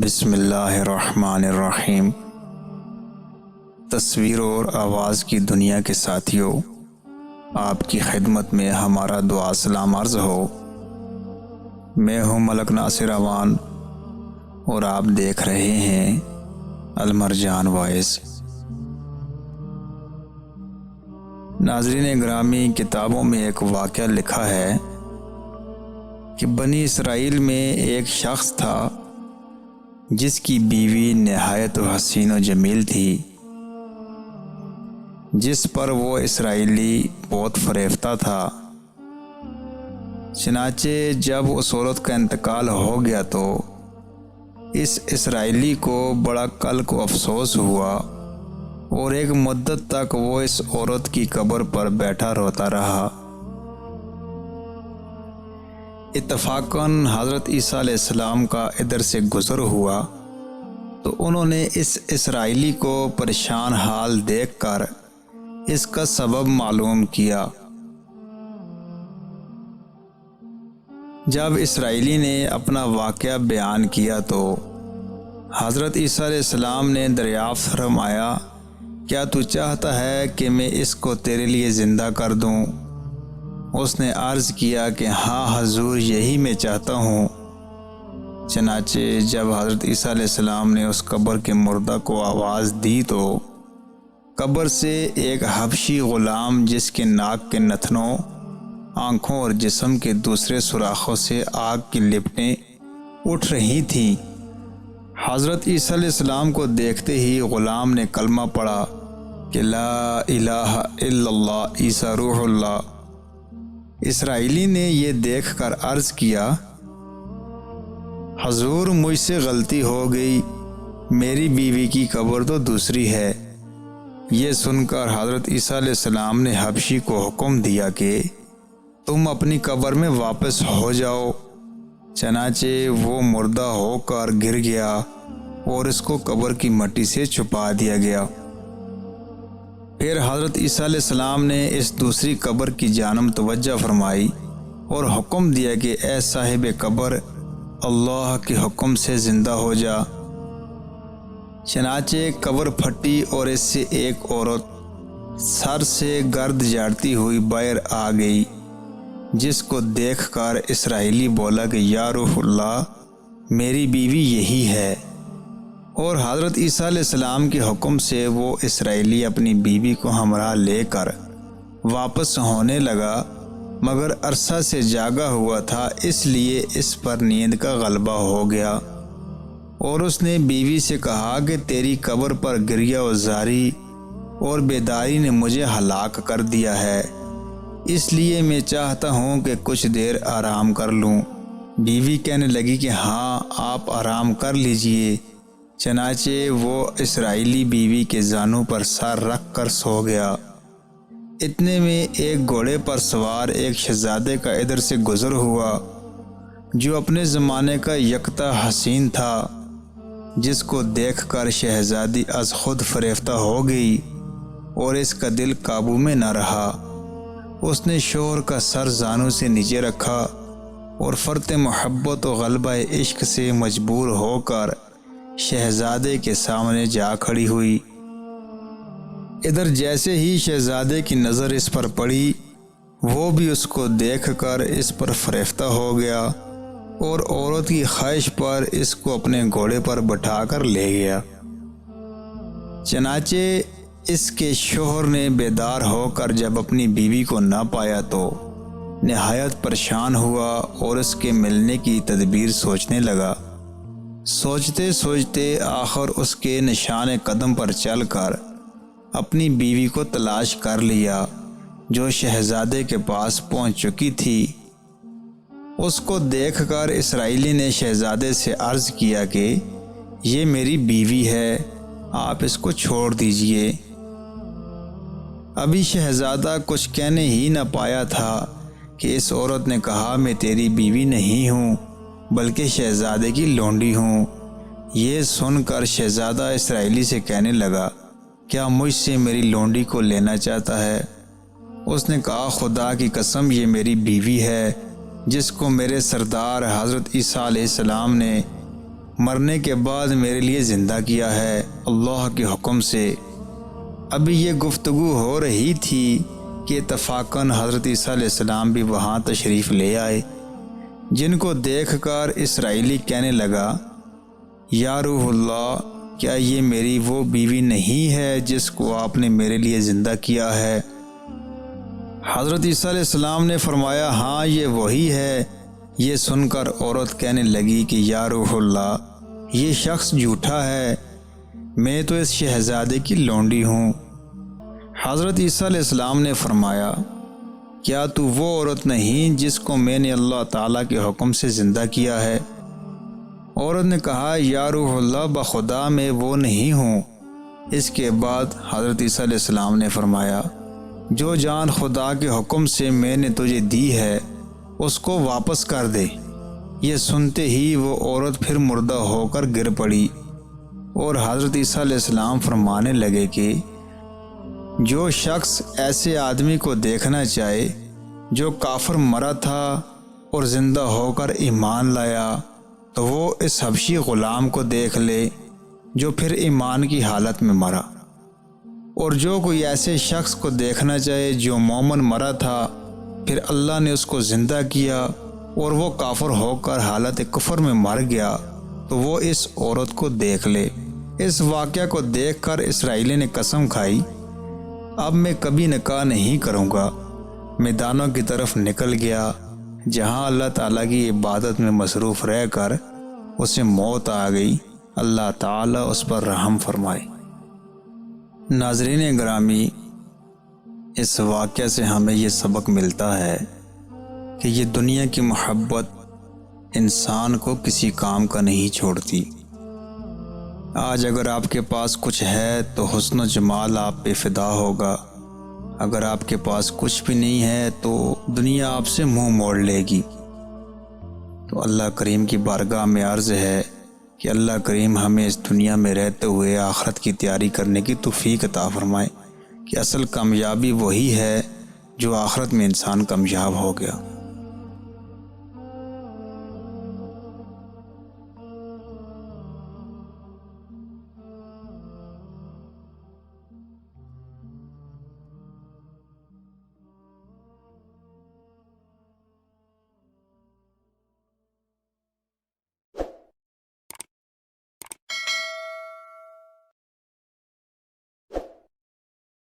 بسم اللہ الرحمن الرحیم۔ تصویر اور آواز کی دنیا کے ساتھیوں، آپ کی خدمت میں ہمارا دعا سلام عرض ہو۔ میں ہوں ملک ناصر امان اور آپ دیکھ رہے ہیں المرجان وائس۔ ناظرین گرامی، کتابوں میں ایک واقعہ لکھا ہے کہ بنی اسرائیل میں ایک شخص تھا جس کی بیوی نہایت حسین و جمیل تھی، جس پر وہ اسرائیلی بہت فریفتہ تھا۔ چنانچہ جب اس عورت کا انتقال ہو گیا تو اس اسرائیلی کو بڑا قلق و افسوس ہوا اور ایک مدت تک وہ اس عورت کی قبر پر بیٹھا روتا رہا۔ اتفاقاً حضرت عیسیٰ علیہ السلام کا ادھر سے گزر ہوا تو انہوں نے اس اسرائیلی کو پریشان حال دیکھ کر اس کا سبب معلوم کیا۔ جب اسرائیلی نے اپنا واقعہ بیان کیا تو حضرت عیسیٰ علیہ السلام نے دریافت فرمایا، کیا تو چاہتا ہے کہ میں اس کو تیرے لیے زندہ کر دوں؟ اس نے عرض کیا کہ ہاں حضور، یہی میں چاہتا ہوں۔ چنانچہ جب حضرت عیسیٰ علیہ السلام نے اس قبر کے مردہ کو آواز دی تو قبر سے ایک حبشی غلام، جس کے ناک کے نتنوں، آنکھوں اور جسم کے دوسرے سوراخوں سے آگ کی لپٹیں اٹھ رہی تھیں، حضرت عیسیٰ علیہ السلام کو دیکھتے ہی غلام نے کلمہ پڑھا کہ لا الہ الا اللہ عیسیٰ روح اللہ۔ اسرائیلی نے یہ دیکھ کر عرض کیا، حضور مجھ سے غلطی ہو گئی، میری بیوی کی قبر تو دوسری ہے۔ یہ سن کر حضرت عیسیٰ علیہ السلام نے حبشی کو حکم دیا کہ تم اپنی قبر میں واپس ہو جاؤ۔ چنانچہ وہ مردہ ہو کر گر گیا اور اس کو قبر کی مٹی سے چھپا دیا گیا۔ پھر حضرت عیسیٰ علیہ السلام نے اس دوسری قبر کی جانب توجہ فرمائی اور حکم دیا کہ اے صاحب قبر، اللہ کے حکم سے زندہ ہو جا۔ چنانچہ قبر پھٹی اور اس سے ایک عورت سر سے گرد جاڑتی ہوئی باہر آ گئی، جس کو دیکھ کر اسرائیلی بولا کہ یا روح اللہ، میری بیوی یہی ہے۔ اور حضرت عیسیٰ علیہ السلام کے حکم سے وہ اسرائیلی اپنی بیوی کو ہمراہ لے کر واپس ہونے لگا، مگر عرصہ سے جاگا ہوا تھا، اس لیے اس پر نیند کا غلبہ ہو گیا اور اس نے بیوی سے کہا کہ تیری قبر پر گریہ و زاری اور بیداری نے مجھے ہلاک کر دیا ہے، اس لیے میں چاہتا ہوں کہ کچھ دیر آرام کر لوں۔ بیوی کہنے لگی کہ ہاں، آپ آرام کر لیجئے۔ چنانچہ وہ اسرائیلی بیوی کے زانوں پر سر رکھ کر سو گیا۔ اتنے میں ایک گھوڑے پر سوار ایک شہزادے کا ادھر سے گزر ہوا، جو اپنے زمانے کا یکتا حسین تھا، جس کو دیکھ کر شہزادی از خود فریفتہ ہو گئی اور اس کا دل قابو میں نہ رہا۔ اس نے شوہر کا سر زانوں سے نیچے رکھا اور فرط محبت و غلبہ عشق سے مجبور ہو کر شہزادے کے سامنے جا کھڑی ہوئی۔ ادھر جیسے ہی شہزادے کی نظر اس پر پڑی، وہ بھی اس کو دیکھ کر اس پر فریفتہ ہو گیا اور عورت کی خواہش پر اس کو اپنے گھوڑے پر بٹھا کر لے گیا۔ چنانچہ اس کے شوہر نے بیدار ہو کر جب اپنی بیوی کو نہ پایا تو نہایت پریشان ہوا اور اس کے ملنے کی تدبیر سوچنے لگا۔ سوچتے سوچتے آخر اس کے نشان قدم پر چل کر اپنی بیوی کو تلاش کر لیا، جو شہزادے کے پاس پہنچ چکی تھی۔ اس کو دیکھ کر اسرائیلی نے شہزادے سے عرض کیا کہ یہ میری بیوی ہے، آپ اس کو چھوڑ دیجئے۔ ابھی شہزادہ کچھ کہنے ہی نہ پایا تھا کہ اس عورت نے کہا، میں تیری بیوی نہیں ہوں بلکہ شہزادے کی لونڈی ہوں۔ یہ سن کر شہزادہ اسرائیلی سے کہنے لگا، کیا مجھ سے میری لونڈی کو لینا چاہتا ہے؟ اس نے کہا، خدا کی قسم، یہ میری بیوی ہے، جس کو میرے سردار حضرت عیسیٰ علیہ السلام نے مرنے کے بعد میرے لیے زندہ کیا ہے اللہ کے حکم سے۔ ابھی یہ گفتگو ہو رہی تھی کہ اتفاقاً حضرت عیسیٰ علیہ السلام بھی وہاں تشریف لے آئے، جن کو دیکھ کر اسرائیلی کہنے لگا، یا روح اللہ، کیا یہ میری وہ بیوی نہیں ہے جس کو آپ نے میرے لیے زندہ کیا ہے؟ حضرت عیسیٰ علیہ السلام نے فرمایا، ہاں یہ وہی ہے۔ یہ سن کر عورت کہنے لگی کہ یا روح اللہ، یہ شخص جھوٹا ہے، میں تو اس شہزادے کی لونڈی ہوں۔ حضرت عیسیٰ علیہ السلام نے فرمایا، کیا تو وہ عورت نہیں جس کو میں نے اللہ تعالیٰ کے حکم سے زندہ کیا ہے؟ عورت نے کہا، یا روح اللہ، بخدا میں وہ نہیں ہوں۔ اس کے بعد حضرت عیسیٰ علیہ السلام نے فرمایا، جو جان خدا کے حکم سے میں نے تجھے دی ہے اس کو واپس کر دے۔ یہ سنتے ہی وہ عورت پھر مردہ ہو کر گر پڑی، اور حضرت عیسیٰ علیہ السلام فرمانے لگے کہ جو شخص ایسے آدمی کو دیکھنا چاہے جو کافر مرا تھا اور زندہ ہو کر ایمان لایا، تو وہ اس حبشی غلام کو دیکھ لے جو پھر ایمان کی حالت میں مرا، اور جو کوئی ایسے شخص کو دیکھنا چاہے جو مومن مرا تھا پھر اللہ نے اس کو زندہ کیا اور وہ کافر ہو کر حالت کفر میں مر گیا، تو وہ اس عورت کو دیکھ لے۔ اس واقعہ کو دیکھ کر اسرائیلی نے قسم کھائی، اب میں کبھی نکاح نہیں کروں گا۔ میدانوں کی طرف نکل گیا، جہاں اللہ تعالیٰ کی عبادت میں مصروف رہ کر اسے موت آ گئی۔ اللہ تعالیٰ اس پر رحم فرمائے۔ ناظرین گرامی، اس واقعہ سے ہمیں یہ سبق ملتا ہے کہ یہ دنیا کی محبت انسان کو کسی کام کا نہیں چھوڑتی۔ آج اگر آپ کے پاس کچھ ہے تو حسن و جمال آپ پہ فدا ہوگا، اگر آپ کے پاس کچھ بھی نہیں ہے تو دنیا آپ سے منہ موڑ لے گی۔ تو اللہ کریم کی بارگاہ میں عرض ہے کہ اللہ کریم ہمیں اس دنیا میں رہتے ہوئے آخرت کی تیاری کرنے کی توفیق عطا فرمائے، کہ اصل کامیابی وہی ہے جو آخرت میں انسان کامیاب ہو گیا۔